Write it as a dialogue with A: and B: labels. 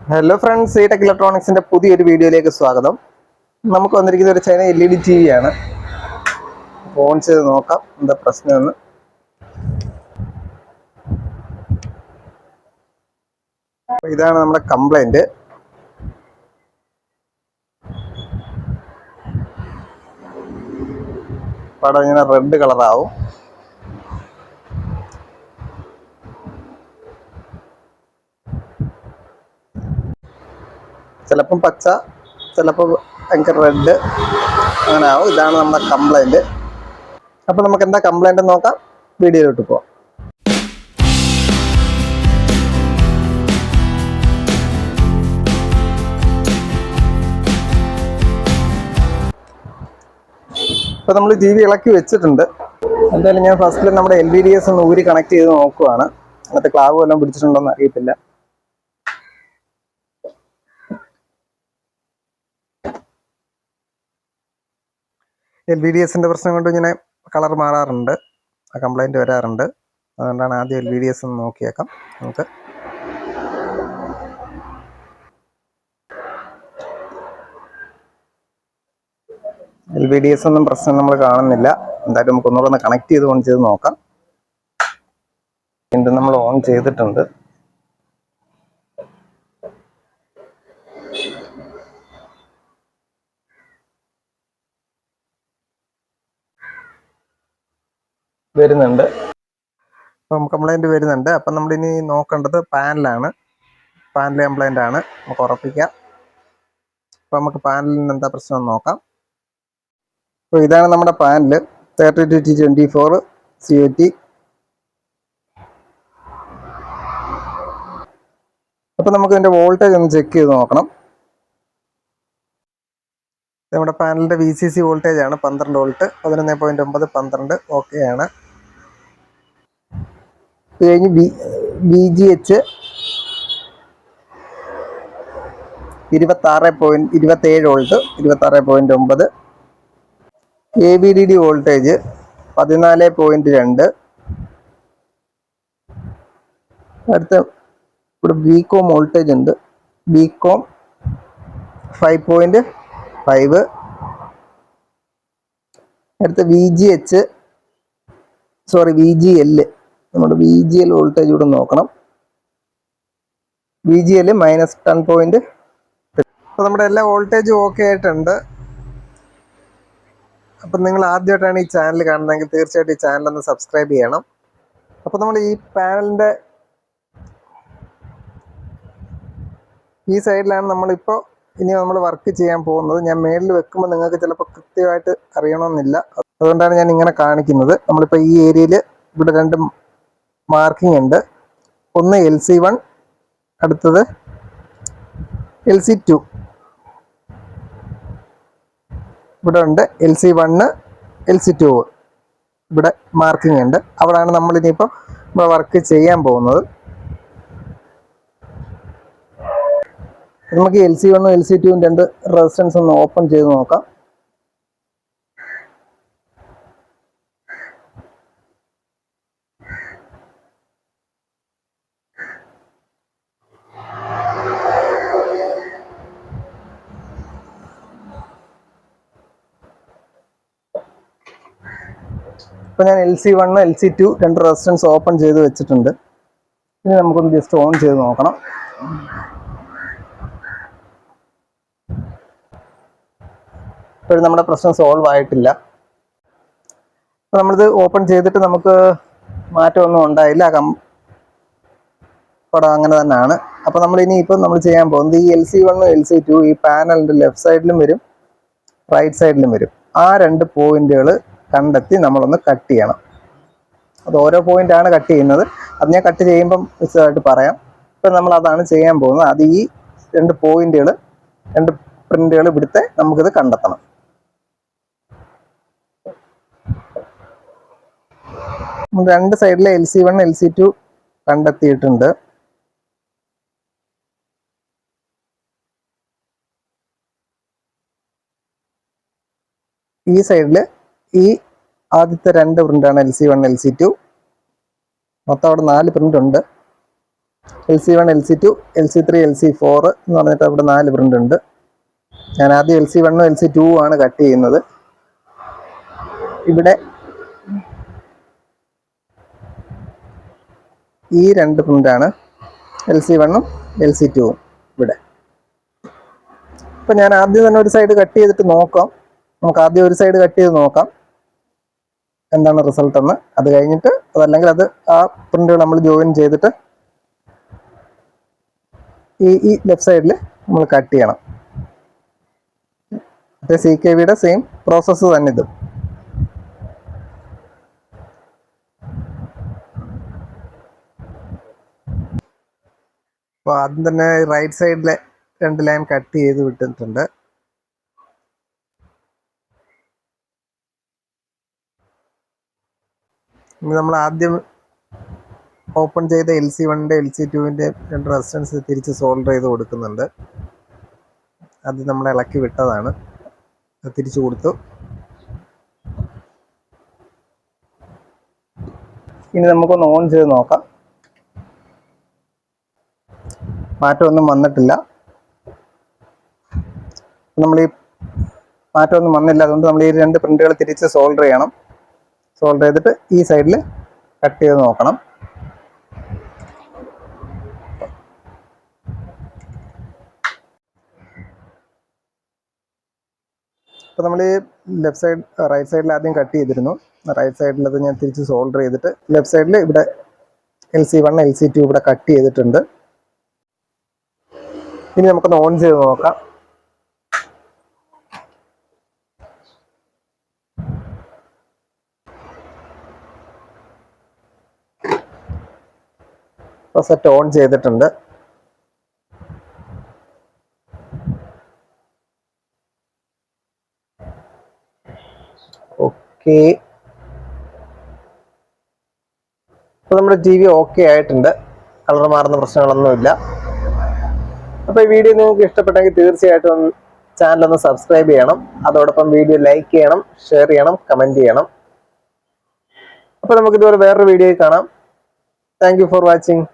A: Hello friends, സീടെക് ഇലക്ട്രോണിക്സിന്റെ പുതിയൊരു വീഡിയോയിലേക്ക് സ്വാഗതം. നമുക്ക് വന്നിരിക്കുന്ന ഒരു ചൈന LED TV ആണ്. ഓൺ ചെയ്ത് നോക്കാം എന്താ പ്രശ്നമെന്ന്. ഇതാണ് നമ്മുടെ കംപ്ലൈന്റ്. പടം ഇങ്ങനെ റെഡ് കളറാവും. ചിലപ്പം പച്ച, ചിലപ്പോൾ ഭയങ്കര റെഡ്, അങ്ങനെ ആവും. ഇതാണ് നമ്മുടെ കംപ്ലൈന്റ്. അപ്പോൾ നമുക്ക് എന്താ കംപ്ലൈന്റ് നോക്കാം. വീഡിയോയിലോട്ട് പോവാം. ഇപ്പോൾ നമ്മൾ TV ഇളക്കി വെച്ചിട്ടുണ്ട്. എന്തായാലും ഞാൻ ഫസ്റ്റിൽ നമ്മുടെ LVDS ഒന്ന് ഊരി കണക്ട് ചെയ്ത് നോക്കുവാണ്. അങ്ങനത്തെ ക്ലാവ് വല്ലതും പിടിച്ചിട്ടുണ്ടോ എന്ന് അറിയത്തില്ല. LVDSന്റെ പ്രശ്നം കൊണ്ട് ഇങ്ങനെ കളർ മാറാറുണ്ട്, കംപ്ലൈന്റ് വരാറുണ്ട്. അതുകൊണ്ടാണ് ആദ്യം LVDS ഒന്ന് നോക്കിയേക്കാം നമുക്ക്. LVDS ഒന്നും പ്രശ്നം നമ്മൾ കാണുന്നില്ല. എന്തായാലും നമുക്ക് ഒന്നുകൂടെ ഒന്ന് കണക്ട് ചെയ്ത് ഓൺ ചെയ്ത് നോക്കാം. വീണ്ടും നമ്മൾ ഓൺ ചെയ്തിട്ടുണ്ട്. വരുന്നുണ്ട്, അപ്പം കംപ്ലൈന്റ് വരുന്നുണ്ട്. അപ്പം നമ്മളിനി നോക്കേണ്ടത് പാനലാണ്. പാനൽ കംപ്ലൈന്റ് ആണ്, നമുക്ക് ഉറപ്പിക്കാം. അപ്പം നമുക്ക് പാനലിന് എന്താ പ്രശ്നം നോക്കാം. അപ്പോൾ ഇതാണ് നമ്മുടെ പാനൽ 32T24 COT. അപ്പം നമുക്ക് ഇതിൻ്റെ വോൾട്ടേജ് ഒന്ന് ചെക്ക് ചെയ്ത് നോക്കണം. നമ്മുടെ പാനലിൻ്റെ VCC വോൾട്ടേജ് ആണ് 12 വോൾട്ട്, 11.9, 12 ഓക്കെ ആണ്. ഇത് കഴിഞ്ഞ് VGH 27 വോൾട്ട്, 26.9. AVDD voltage 14.2. അടുത്ത ഇവിടെ BCOM വോൾട്ടേജ് ഉണ്ട്, BCOM 5.5. അടുത്ത VGL, നമ്മുടെ VGL വോൾട്ടേജ് ഇവിടെ നോക്കണം. VGL -10. അപ്പോൾ നമ്മുടെ എല്ലാ വോൾട്ടേജും ഓക്കെ ആയിട്ടുണ്ട്. അപ്പം നിങ്ങൾ ആദ്യമായിട്ടാണ് ഈ ചാനൽ കാണുന്നതെങ്കിൽ തീർച്ചയായിട്ടും ഈ ചാനൽ ഒന്ന് സബ്സ്ക്രൈബ് ചെയ്യണം. അപ്പോൾ നമ്മൾ ഈ പാനലിൻ്റെ ഈ സൈഡിലാണ് നമ്മളിപ്പോൾ ഇനി നമ്മൾ വർക്ക് ചെയ്യാൻ പോകുന്നത്. ഞാൻ മേളിൽ വെക്കുമ്പോൾ നിങ്ങൾക്ക് ചിലപ്പോൾ കൃത്യമായിട്ട് അറിയണമെന്നില്ല, അതുകൊണ്ടാണ് ഞാൻ ഇങ്ങനെ കാണിക്കുന്നത്. നമ്മളിപ്പോൾ ഈ ഏരിയയിൽ ഇവിടെ 2 മാർക്കിംഗ് ഉണ്ട്. ഒന്ന് LC1, അടുത്തത് LC2. ഇവിടെ ഉണ്ട് LC1, LC2 ഇവിടെ മാർക്കിംഗ് ഉണ്ട്. അവിടെയാണ് നമ്മളിനിയിപ്പോൾ വർക്ക് ചെയ്യാൻ പോകുന്നത്. നമുക്ക് LC1ഉം LC2ഉം 2 റെസിസ്റ്റൻസ് ഒന്ന് ഓപ്പൺ ചെയ്ത് നോക്കാം. ഇപ്പോൾ ഞാൻ LC1, LC2 2 റെസിസ്റ്റൻസ് ഓപ്പൺ ചെയ്ത് വെച്ചിട്ടുണ്ട്. ഇനി നമുക്കൊന്ന് ജസ്റ്റ് ഓൺ ചെയ്ത് നോക്കണം. ഇപ്പോഴും നമ്മുടെ പ്രശ്നം സോൾവ് ആയിട്ടില്ല. അപ്പോൾ നമ്മളിത് ഓപ്പൺ ചെയ്തിട്ട് നമുക്ക് മാറ്റമൊന്നും ഉണ്ടായില്ല, പടം അങ്ങനെ തന്നെയാണ്. അപ്പോൾ നമ്മൾ ചെയ്യാൻ പോകുന്നത് ഈ LC1ഉം LC2 ഈ പാനലിൻ്റെ ലെഫ്റ്റ് സൈഡിലും വരും, റൈറ്റ് സൈഡിലും വരും. ആ 2 പോയിന്റുകൾ കണ്ടെത്തി നമ്മളൊന്ന് കട്ട് ചെയ്യണം. അത് ഓരോ പോയിന്റാണ് കട്ട് ചെയ്യുന്നത്, അത് ഞാൻ കട്ട് ചെയ്യുമ്പം വിശദമായിട്ട് പറയാം. ഇപ്പം നമ്മൾ അതാണ് ചെയ്യാൻ പോകുന്നത്. അത് ഈ 2 പോയിന്റുകൾ, 2 പ്രിന്റുകൾ ഇവിടുത്തെ നമുക്കിത് കണ്ടെത്തണം. രണ്ട് സൈഡിലെ LC1 LC2 കണ്ടെത്തിയിട്ടുണ്ട്. ഈ സൈഡിൽ ഈ ആദ്യത്തെ 2 പ്രിന്റാണ് LC1 LC2. മൊത്തം അവിടെ 4 പ്രിന്റ് ഉണ്ട്. LC1, LC2, LC3, LC4 എന്ന് പറഞ്ഞിട്ട് അവിടെ 4 പ്രിൻ്റ് ഉണ്ട്. ഞാൻ ആദ്യം LC1ഉം LC2ഉം ആണ് കട്ട് ചെയ്യുന്നത്. ഇവിടെ ഈ 2 പ്രിൻ്റാണ് LC1ഉം LC2ഉം ഇവിടെ. അപ്പം ഞാൻ ആദ്യം തന്നെ ഒരു സൈഡ് കട്ട് ചെയ്തിട്ട് നോക്കാം. നമുക്ക് ആദ്യം ഒരു സൈഡ് കട്ട് ചെയ്ത് നോക്കാം എന്താണ് റിസൾട്ട് എന്ന്. അത് കഴിഞ്ഞിട്ട് അതല്ലെങ്കിൽ അത് ആ പ്രിൻ്റുകൾ നമ്മൾ ജോയിൻ ചെയ്തിട്ട് ഈ ലെഫ്റ്റ് സൈഡിൽ നമ്മൾ കട്ട് ചെയ്യണം. മറ്റേ CKVയുടെ സെയിം പ്രോസസ്സ് തന്നെ ഇത്. അപ്പോൾ ആദ്യം തന്നെ റൈറ്റ് സൈഡിലെ 2 ലൈൻ കട്ട് ചെയ്ത് വിട്ടിട്ടുണ്ട്. ഇനി നമ്മൾ ആദ്യം ഓപ്പൺ ചെയ്ത LC1ൻ്റെ LC2ൻ്റെ 2 റെസിസ്റ്റൻസ് തിരിച്ച് സോൾഡർ ചെയ്ത് കൊടുക്കുന്നുണ്ട്. അത് നമ്മൾ ഇളക്കി വിട്ടതാണ്, അത് തിരിച്ചു കൊടുത്തു. ഇനി നമുക്കൊന്ന് ഓൺ ചെയ്ത് നോക്കാം. മാറ്റമൊന്നും വന്നിട്ടില്ല. നമ്മൾ ഈ മാറ്റമൊന്നും വന്നില്ല, അതുകൊണ്ട് നമ്മൾ ഈ 2 പ്രിൻ്റുകൾ തിരിച്ച് സോൾഡർ ചെയ്യണം. സോൾഡർ ചെയ്തിട്ട് ഈ സൈഡിൽ കട്ട് ചെയ്ത് നോക്കണം. അപ്പോൾ നമ്മൾ ഈ ലെഫ്റ്റ് സൈഡ് റൈറ്റ് സൈഡിൽ ആദ്യം കട്ട് ചെയ്തിരുന്നു. റൈറ്റ് സൈഡിൽ അത് ഞാൻ തിരിച്ച് സോൾഡർ ചെയ്തിട്ട് ലെഫ്റ്റ് സൈഡിൽ ഇവിടെ LC1, LC2 ഇവിടെ കട്ട് ചെയ്തിട്ടുണ്ട്. ഇനി നമുക്കൊന്ന് ഓൺ ചെയ്ത് നോക്കാം. അപ്പോൾ സെറ്റ് ഓൺ ചെയ്തിട്ടുണ്ട്. ഓക്കെ, അപ്പോൾ നമ്മുടെ TV ഓക്കെ ആയിട്ടുണ്ട്. കളർ മാറുന്ന പ്രശ്നങ്ങളൊന്നുമില്ല. അപ്പോൾ ഈ വീഡിയോ നിങ്ങൾക്ക് ഇഷ്ടപ്പെട്ടെങ്കിൽ തീർച്ചയായിട്ടും ചാനലൊന്ന് സബ്സ്ക്രൈബ് ചെയ്യണം. അതോടൊപ്പം വീഡിയോ ലൈക്ക് ചെയ്യണം, ഷെയർ ചെയ്യണം, കമൻറ്റ് ചെയ്യണം. അപ്പോൾ നമുക്കിതുപോലെ വേറൊരു വീഡിയോയിൽ കാണാം. Thank you for watching.